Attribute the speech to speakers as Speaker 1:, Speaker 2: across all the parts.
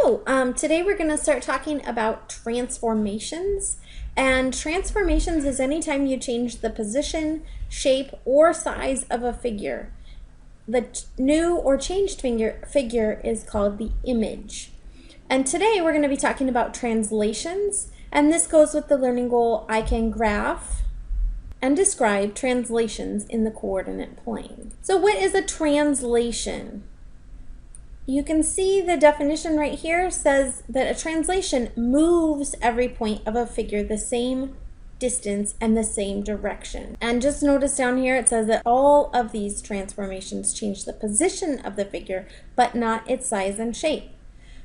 Speaker 1: Today we're going to start talking about transformations. And transformations is anytime you change the position, shape, or size of a figure. The new or changed figure is called the image. And today we're going to be talking about translations. And this goes with the learning goal, I can graph and describe translations in the coordinate plane. So what is a translation? You can see the definition right here says that a translation moves every point of a figure the same distance and the same direction. And just notice down here it says that all of these transformations change the position of the figure, but not its size and shape.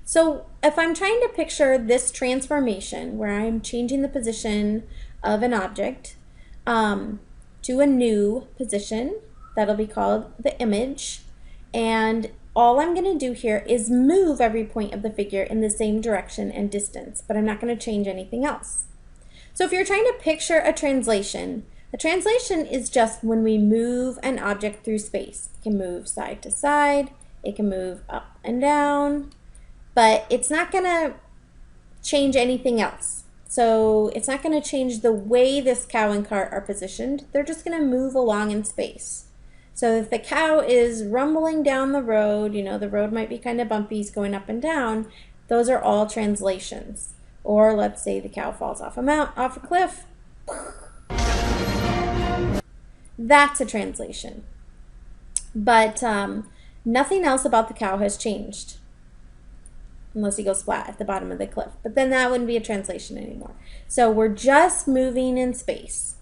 Speaker 1: So if I'm trying to picture this transformation where I'm changing the position of an object to a new position, that'll be called the image, and all I'm going to do here is move every point of the figure in the same direction and distance, but I'm not going to change anything else. So if you're trying to picture a translation is just when we move an object through space. It can move side to side, it can move up and down, but it's not going to change anything else. So it's not going to change the way this cow and cart are positioned. They're just going to move along in space. So if the cow is rumbling down the road, you know, the road might be kind of bumpy, it's going up and down, those are all translations. Or let's say the cow falls off a cliff. That's a translation. But nothing else about the cow has changed. Unless he goes flat at the bottom of the cliff. But then that wouldn't be a translation anymore. So we're just moving in space.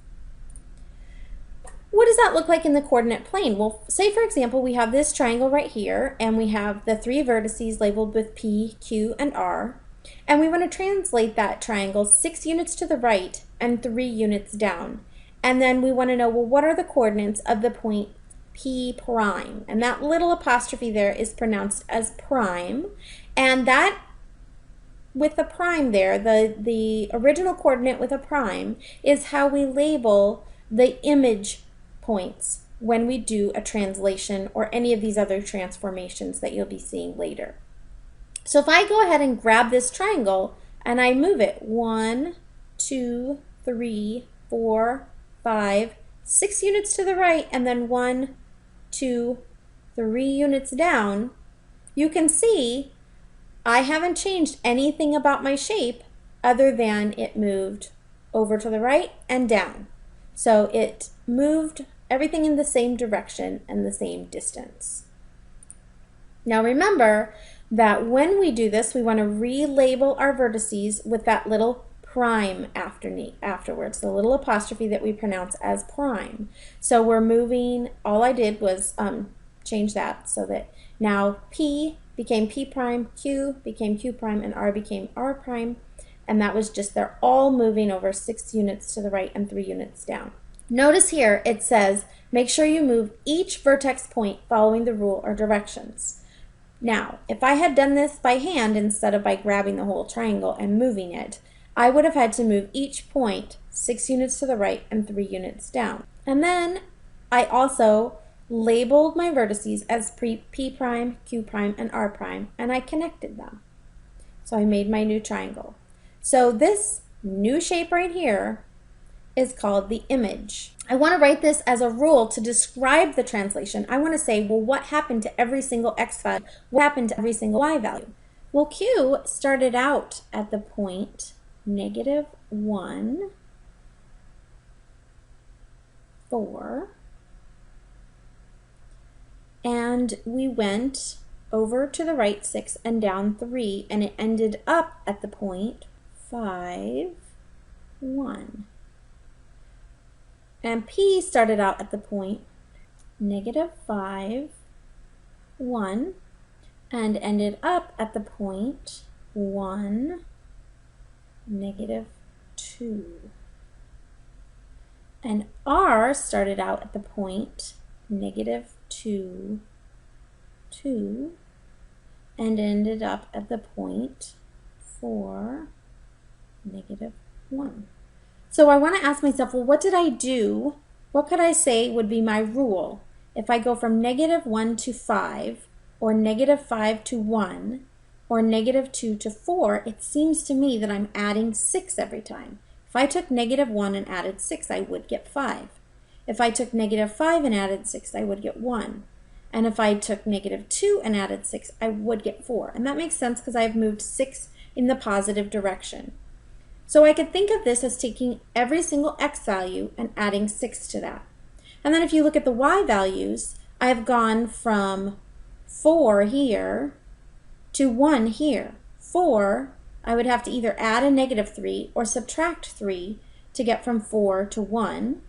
Speaker 1: What does that look like in the coordinate plane? Well, say for example, we have this triangle right here, and we have the three vertices labeled with P, Q, and R, and we want to translate that triangle 6 units to the right and 3 units down. And then we want to know, well, what are the coordinates of the point P prime? And that little apostrophe there is pronounced as prime, and that with the prime there, the original coordinate with a prime is how we label the image points when we do a translation or any of these other transformations that you'll be seeing later. So if I go ahead and grab this triangle and I move it 1, 2, 3, 4, 5, 6 units to the right and then 1, 2, 3 units down, you can see I haven't changed anything about my shape other than it moved over to the right and down. So it moved everything in the same direction and the same distance. Now remember that when we do this, we want to relabel our vertices with that little prime afterwards, the little apostrophe that we pronounce as prime. So we're moving, all I did was change that so that now P became P prime, Q became Q prime, and R became R prime. And that was just, they're all moving over 6 units to the right and 3 units down. Notice here it says, make sure you move each vertex point following the rule or directions. Now, if I had done this by hand instead of by grabbing the whole triangle and moving it, I would have had to move each point 6 units to the right and 3 units down. And then I also labeled my vertices as P prime, Q prime, and R prime, and I connected them. So I made my new triangle. So this new shape right here is called the image. I want to write this as a rule to describe the translation. I want to say, well, what happened to every single x value? What happened to every single y value? Well, Q started out at the point -1, 4, and we went over to the right 6 and down 3, and it ended up at the point 5, 1. And P started out at the point -5, 1, and ended up at the point 1, -2. And R started out at the point -2, 2, and ended up at the point 4, -1. So I want to ask myself, well, what did I do? What could I say would be my rule if I go from -1 to 5 or -5 to 1? or -2 to 4, it seems to me that I'm adding 6 every time. If I took -1 and added 6, I would get 5. If I took -5 and added 6, I would get 1. And if I took -2 and added 6, I would get 4. And that makes sense because I've moved 6 in the positive direction. So I could think of this as taking every single x value and adding 6 to that. And then if you look at the y values, I've gone from 4 here to 1 here. 4, I would have to either add a -3 or subtract 3 to get from 4 to 1.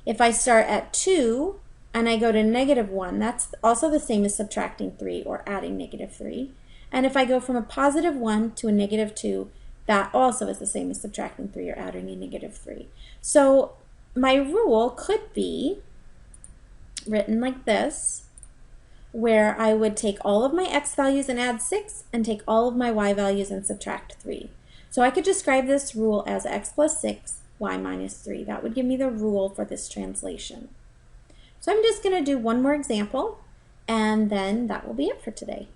Speaker 1: If I start at 2 and I go to -1, that's also the same as subtracting 3 or adding -3. And if I go from a +1 to a -2, that also is the same as subtracting 3 or adding a -3. So my rule could be written like this, where I would take all of my x values and add 6, and take all of my y values and subtract 3. So I could describe this rule as x plus 6, y minus 3. That would give me the rule for this translation. So I'm just going to do one more example, and then that will be it for today.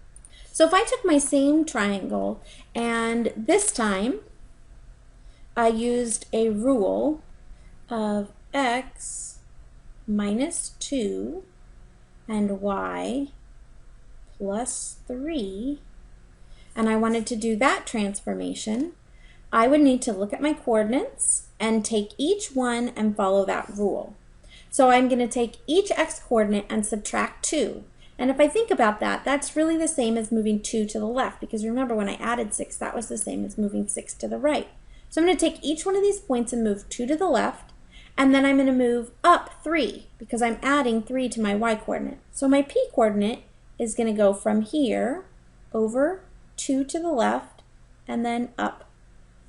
Speaker 1: So if I took my same triangle, and this time I used a rule of x minus 2 and y plus 3, and I wanted to do that transformation, I would need to look at my coordinates and take each one and follow that rule. So I'm going to take each x coordinate and subtract 2. And if I think about that, that's really the same as moving 2 to the left, because remember when I added 6, that was the same as moving 6 to the right. So I'm going to take each one of these points and move 2 to the left, and then I'm going to move up 3 because I'm adding 3 to my y coordinate. So my p coordinate is going to go from here over 2 to the left and then up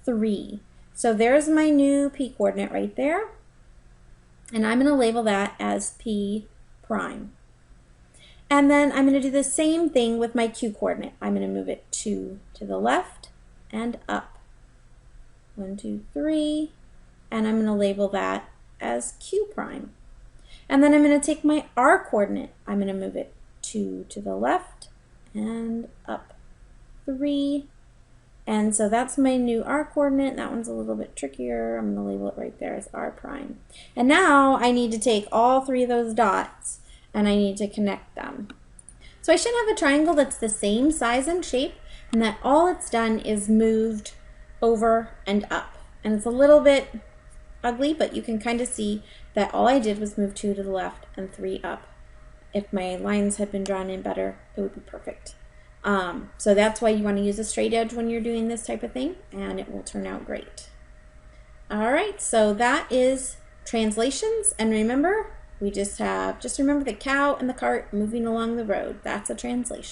Speaker 1: 3. So there's my new p coordinate right there, and I'm going to label that as p prime. And then I'm going to do the same thing with my q coordinate. I'm going to move it 2 to the left and up. 1, 2, 3, and I'm going to label that as q prime. And then I'm going to take my r coordinate. I'm going to move it 2 to the left and up 3. And so that's my new r coordinate. That one's a little bit trickier. I'm going to label it right there as r prime. And now I need to take all 3 of those dots and I need to connect them. So I should have a triangle that's the same size and shape, and that all it's done is moved over and up. And it's a little bit ugly, but you can kind of see that all I did was move 2 to the left and 3 up. If my lines had been drawn in better, it would be perfect. So that's why you want to use a straight edge when you're doing this type of thing, and it will turn out great. All right, so that is translations, and remember, we just remember the cow and the cart moving along the road. That's a translation.